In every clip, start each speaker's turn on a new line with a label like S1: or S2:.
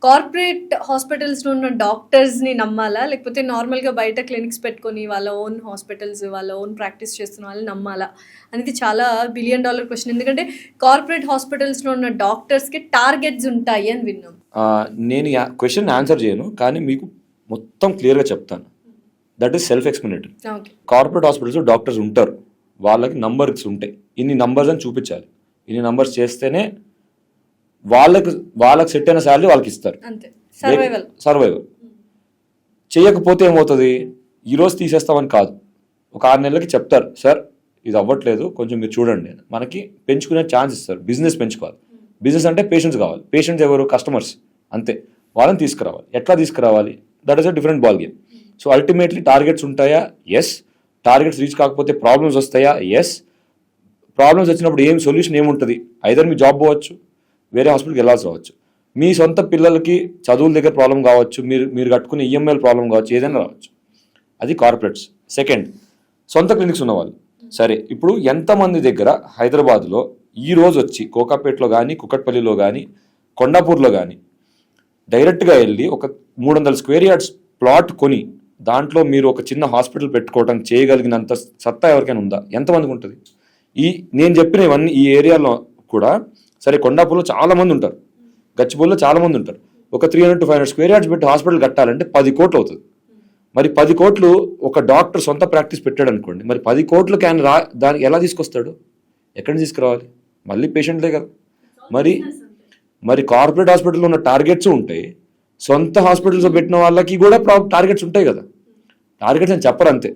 S1: Corporate హాస్పిటల్స్‌లో ఉన్న డాక్టర్స్‌ని నమ్మాలా? లేకపోతే నార్మల్‌గా బయట క్లినిక్స్ పెట్టుకొని వాళ్ళ ఓన్ హాస్పిటల్స్, వాళ్ళ ఓన్ ప్రాక్టీస్ చేస్తున్న వాళ్ళని నమ్మాలా? అనేది చాలా బిలియన్ డాలర్ క్వెషన్. ఎందుకంటే కార్పొరేట్ హాస్పిటల్స్‌లో ఉన్న డాక్టర్స్‌కి టార్గెట్స్ ఉంటాయి అని విన్నాం.
S2: నేను క్వశ్చన్ ఆన్సర్ చేయను, కానీ మీకు మొత్తం క్లియర్గా చెప్తాను. That is self explanatory.
S1: Okay.
S2: Corporate హాస్పిటల్స్లో డాక్టర్స్ ఉంటారు, వాళ్ళకి నంబర్స్ ఉంటాయి, ఇన్ని నంబర్స్ అని చూపించాలి, ఇన్ని నంబర్స్ చేస్తేనే వాళ్ళకి సెట్ అయిన శాలరీ వాళ్ళకి ఇస్తారు.
S1: అంతే. సర్వైవల్.
S2: చేయకపోతే ఏమవుతుంది, ఈరోజు తీసేస్తామని కాదు, ఒక 6 నెలలకి చెప్తారు, సార్ ఇది అవ్వట్లేదు కొంచెం మీరు చూడండి, మనకి పెంచుకునే ఛాన్స్ ఇస్తారు. బిజినెస్ పెంచుకోవాలి. బిజినెస్ అంటే పేషెంట్స్ కావాలి. పేషెంట్స్ ఎవరు? కస్టమర్స్. అంతే. వాళ్ళని తీసుకురావాలి. ఎట్లా తీసుకురావాలి? That is a different ball game. So ultimately targets ఉంటాయా? ఎస్. టార్గెట్స్ రీచ్ కాకపోతే ప్రాబ్లమ్స్ వస్తాయా? ఎస్. ప్రాబ్లమ్స్ వచ్చినప్పుడు ఏం సొల్యూషన్ ఏముంటుంది? ఐదర్ మీ జాబ్ పోవచ్చు, వేరే హాస్పిటల్కి వెళ్ళాల్సి రావచ్చు, మీ సొంత పిల్లలకి చదువుల దగ్గర ప్రాబ్లం కావచ్చు, మీరు కట్టుకునే ఈఎంఐల ప్రాబ్లం కావచ్చు, ఏదైనా రావచ్చు. అది కార్పొరేట్స్. సెకండ్, సొంత క్లినిక్స్ ఉన్నవాళ్ళు. సరే, ఇప్పుడు ఎంతమంది దగ్గర హైదరాబాద్లో ఈ రోజు వచ్చి కోకాపేటలో కానీ, కుకట్పల్లిలో కానీ, కొండాపూర్లో కానీ డైరెక్ట్గా వెళ్ళి ఒక 300 స్క్వేర్ యార్డ్స్ ప్లాట్ కొని దాంట్లో మీరు ఒక చిన్న హాస్పిటల్ పెట్టుకోవడం చేయగలిగినంత సత్తా ఎవరికైనా ఉందా? ఎంతమందికి ఉంటుంది? నేను చెప్పిన ఇవన్నీ ఈ ఏరియాలో కూడా. సరే, కొండాపూర్లో చాలా మంది ఉంటారు, గచ్చిబౌలిలో చాలా మంది ఉంటారు. ఒక 300 to 500 స్క్వేర్ యార్డ్స్ పెట్టి హాస్పిటల్ కట్టాలంటే 10 కోట్లు అవుతుంది. మరి 10 కోట్లు ఒక డాక్టర్ సొంత ప్రాక్టీస్ పెట్టాడు అనుకోండి, మరి 10 కోట్లు దానికి ఎలా తీసుకొస్తాడు? ఎక్కడి నుంచి తీసుకురావాలి? మళ్ళీ పేషెంట్లే కదా. మరి కార్పొరేట్ హాస్పిటల్లో ఉన్న టార్గెట్స్ ఉంటాయి, సొంత హాస్పిటల్స్ పెట్టిన వాళ్ళకి కూడా టార్గెట్స్ ఉంటాయి కదా. టార్గెట్స్ అని చెప్పరు, అంతే.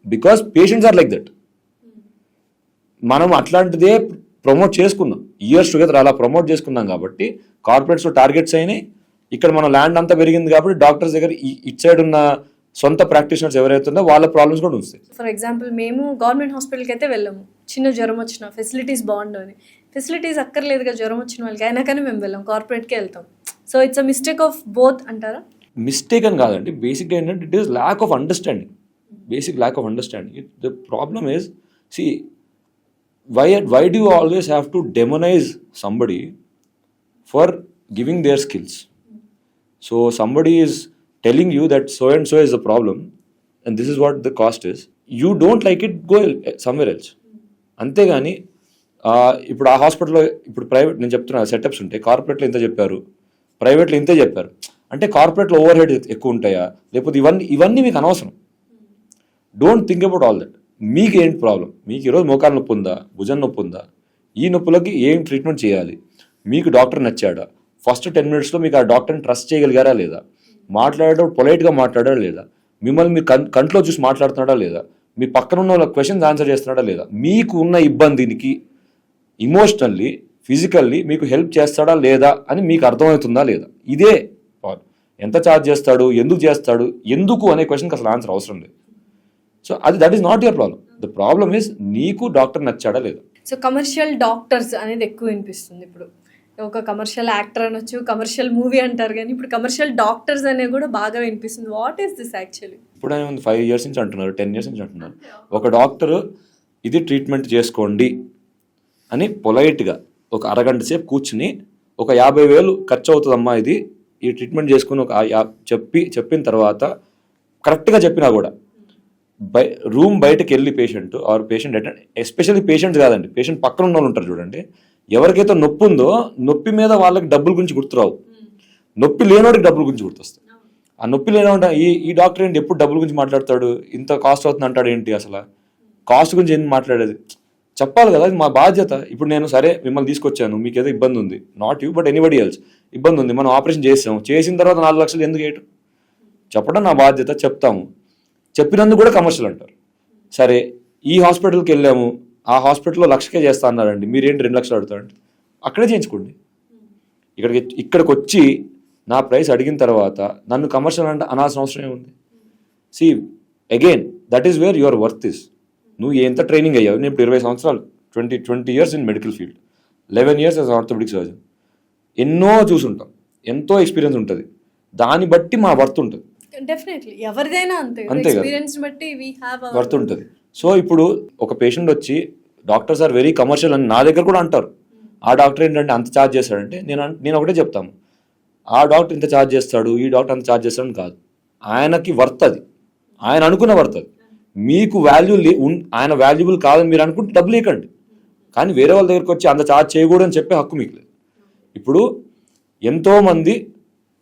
S2: Because patients are like that. మనం అట్లాంటిదే ప్రమోట్ చేసుకున్నాం ఇయర్స్ టుగెదర్, అలా ప్రమోట్ చేసుకున్నాం కాబట్టి కార్పొరేట్స్లో టార్గెట్స్ అయినాయి. ఇక్కడ మన ల్యాండ్ అంతా పెరిగింది కాబట్టి డాక్టర్స్ దగ్గర ఇటు సైడ్ ఉన్న సొంత ప్రాక్టీషనర్స్ ఎవరైతే ఉందో వాళ్ళ ప్రాబ్లమ్స్ కూడా వస్తాయి.
S1: ఫర్ ఎగ్జాంపుల్, మేము గవర్నమెంట్ హాస్పిటల్కి అయితే వెళ్ళాము, చిన్న జ్వరం వచ్చిన ఫెసిలిటీస్ బాగుండవు. ఫెసిలిటీస్ అక్కర్లేదుగా జ్వరం వచ్చిన వాళ్ళకి, అయినా కానీ మేము వెళ్ళాం, కార్పొరేట్కే వెళ్తాం. So it's a mistake of both అంటారా?
S2: మిస్టేక్ అని కాదండి, బేసిక్గా ఏంటంటే it is lack of understanding. Basic lack of understanding. The problem is, see, why do you always have to demonize somebody for giving their skills? So somebody is telling you that so and so is the problem and this is what the cost is. You don't like it, go somewhere else. అంతేగాని ఇప్పుడు ఆ హాస్పిటల్లో, ఇప్పుడు private, నేను చెప్తున్నా setups ఉంటాయి, కార్పొరేట్లో ఇంత చెప్పారు, ప్రైవేట్లో ఇంతే చెప్పారు. అంటే కార్పొరేట్లో ఓవర్ హెడ్ ఎక్కువ ఉంటాయా, లేకపోతే ఇవన్నీ మీకు అనవసరం. Don't think about all that. మీకు ఏంటి ప్రాబ్లం? మీకు ఈరోజు మోకాలు నొప్పి ఉందా, భుజం నొప్పి ఉందా, ఈ నొప్పులకి ఏం ట్రీట్మెంట్ చేయాలి, మీకు డాక్టర్ నచ్చాడా, ఫస్ట్ 10 minutesలో మీకు ఆ డాక్టర్ని ట్రస్ట్ చేయగలిగారా లేదా, మాట్లాడేటప్పుడు పొలైట్గా మాట్లాడారా లేదా, మిమ్మల్ని మీరు కంట్లో చూసి మాట్లాడుతున్నాడా లేదా, మీ పక్కన ఉన్న వాళ్ళ క్వశ్చన్స్ ఆన్సర్ చేస్తున్నాడా లేదా, మీకు ఉన్న ఇబ్బందికి ఇమోషనల్లీ, ఫిజికల్లీ మీకు హెల్ప్ చేస్తాడా లేదా అని మీకు అర్థమవుతుందా లేదా. ఇదే ఎంత ఛార్జ్ చేస్తాడు, ఎందుకు అనే క్వశ్చన్కి అసలు ఆన్సర్ అవసరం లేదు. So that is not your problem. The problem is నీకు డాక్టర్ నచ్చాడా లేదా.
S1: సో కమర్షియల్ డాక్టర్స్ అనేది ఎక్కువ వినిపిస్తుంది. ఇప్పుడు ఒక కమర్షియల్ యాక్టర్ అనొచ్చు, కమర్షియల్ మూవీ అంటారు, కానీ ఇప్పుడు కమర్షియల్ డాక్టర్స్ అనేది కూడా బాగా వినిపిస్తుంది. What is this actually?
S2: ఇప్పుడు 5 years నుంచి అంటున్నారు, 10 years నుంచి అంటున్నారు. ఒక డాక్టర్ ఇది ట్రీట్మెంట్ చేసుకోండి అని పొలైట్గా ఒక అరగంట సేపు కూర్చుని, ఒక 50,000 ఖర్చు అవుతుందమ్మా ఇది, ఈ ట్రీట్మెంట్ చేసుకుని ఒక చెప్పిన తర్వాత కరెక్ట్గా చెప్పినా కూడా రూమ్ బయటకు వెళ్ళి పేషెంట్ అటెండ్, ఎస్పెషల్లీ పేషెంట్స్ కాదండి, పేషెంట్ పక్కన ఉన్న వాళ్ళు ఉంటారు చూడండి, ఎవరికైతే నొప్పి ఉందో నొప్పి మీద వాళ్ళకి డబ్బుల గురించి గుర్తురావు, నొప్పి లేనివాడికి డబ్బుల గురించి గుర్తొస్తాయి. ఆ నొప్పి లేనివాడు ఈ డాక్టర్ ఏంటి ఎప్పుడు డబ్బుల గురించి మాట్లాడతాడు, ఇంత కాస్ట్ అవుతుంది అంటాడు ఏంటి, అసలు కాస్ట్ గురించి ఏంటి మాట్లాడేది, చెప్పాలి కదా, అది మా బాధ్యత. ఇప్పుడు నేను సరే మిమ్మల్ని తీసుకొచ్చాను, మీకు ఏదో ఇబ్బంది ఉంది, not you but anybody else ఇబ్బంది ఉంది, మనం ఆపరేషన్ చేసిన తర్వాత 4 లక్షలు ఎందుకు వేయటం, చెప్పడం నా బాధ్యత, చెప్తాము. చెప్పినందుకు కూడా కమర్షియల్ అంటారు. సరే, ఈ హాస్పిటల్కి వెళ్ళాము, ఆ హాస్పిటల్లో 1,00,000కే చేస్తా అన్నారండి, మీరేంటి 2 లక్షలు అడుగుతారండి, అక్కడే చేయించుకోండి. ఇక్కడికి వచ్చి నా ప్రైస్ అడిగిన తర్వాత నన్ను కమర్షియల్ అంటే అనాల్సిన అవసరం ఏముంది. See again, that is where your worth is. నువ్వు ఎంత ట్రైనింగ్ అయ్యావు, నేను ఇప్పుడు 20 సంవత్సరాలు, 20 years in medical field, 11 years as orthopaedic surgeon, ఎన్నో చూసుంటాం, ఎంతో ఎక్స్పీరియన్స్ ఉంటుంది, దాన్ని బట్టి మా వర్త్ ఉంటుంది.
S1: డెఫినెట్లీ ఎవరిదైనా అంతే, ఎక్స్‌పీరియన్స్ బట్టి వి హావ్
S2: వర్త్ ఉంటుంది. సో ఇప్పుడు ఒక పేషెంట్ వచ్చి డాక్టర్స్ ఆర్ వెరీ కమర్షియల్ అని నా దగ్గర కూడా అంటారు. ఆ డాక్టర్ ఏంటంటే అంత ఛార్జ్ చేస్తాడంటే నేను ఒకటే చెప్తాము, ఆ డాక్టర్ ఇంత ఛార్జ్ చేస్తాడు, ఈ డాక్టర్ అంత ఛార్జ్ చేస్తాడని కాదు. ఆయనకి వర్త్ అది, ఆయన అనుకున్న వర్త్ అది. మీకు వాల్యూ ఆయన వాల్యుబుల్ కాదని మీరు అనుకుంటే డబ్బులు ఇవ్వకండి. కానీ వేరే వాళ్ళ దగ్గరికి వచ్చి అంత ఛార్జ్ చేయకూడదని చెప్పే హక్కు మీకు లేదు. ఇప్పుడు ఎంతోమంది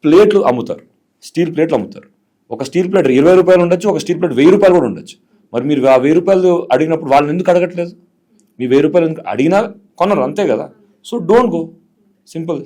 S2: ప్లేట్లు అమ్ముతారు, స్టీల్ ప్లేట్లు అమ్ముతారు. ఒక స్టీల్ ప్లేట్ 20 రూపాయలు ఉండొచ్చు, ఒక స్టీల్ ప్లేట్ 1000 రూపాయలు కూడా ఉండొచ్చు. మరి మీరు ఆ 1000 రూపాయలు అడిగినప్పుడు వాళ్ళని ఎందుకు అడగట్లేదు? మీ 1000 రూపాయలు అడిగినా కొనరు, అంతే కదా. So don't go, simple.